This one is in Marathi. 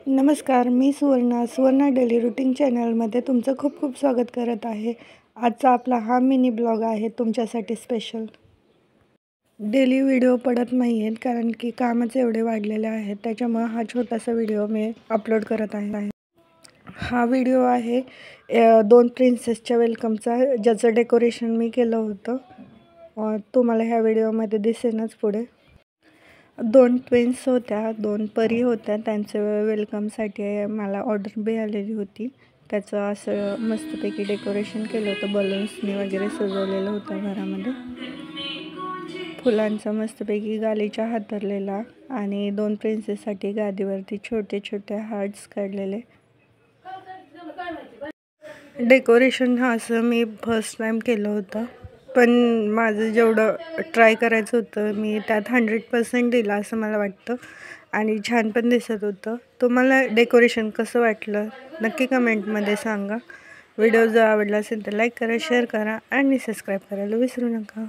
नमस्कार, मी सुवर्णा डेली रुटीन चॅनलमध्ये तुमचं खूप खूप स्वागत करत आहे. आजचा आपला हा मिनी ब्लॉग आहे तुमच्यासाठी स्पेशल. डेली व्हिडिओ पडत नाही आहेत कारण की कामच एवढे वाढलेले आहेत, त्याच्यामुळे हा छोटासा व्हिडिओ मी अपलोड करत आहे. हा व्हिडिओ आहे 2 प्रिन्सेसच्या वेलकमचा, ज्याचं डेकोरेशन मी केलं होतं. तुम्हाला ह्या व्हिडिओमध्ये दिसेनच पुढे. 2 ट्विन्स होत्या, 2 परी होत्या. त्यांचं वेलकमसाठी मला ऑर्डर मिळालेली होती. त्याचं असं मस्तपैकी डेकोरेशन केलं होतं, बलून्सनी वगैरे सजवलेलं होतं घरामध्ये. फुलांचा मस्तपैकी गालीचा हातरलेला आणि 2 प्रिन्सेससाठी गादीवरती छोटे छोटे हार्ट्स काढलेले. डेकोरेशन असं मी फर्स्ट टाईम केलं होतं, पण माझं जेवढं ट्राय करायचं होतं मी त्यात 100% दिलं असं मला वाटतं आणि छान पण दिसत होतं. तुम्हाला डेकोरेशन कसं वाटलं नक्की कमेंटमध्ये सांगा. व्हिडिओ जर आवडला असेल तर लाईक करा, शेअर करा आणि सबस्क्राईब करायला विसरू नका.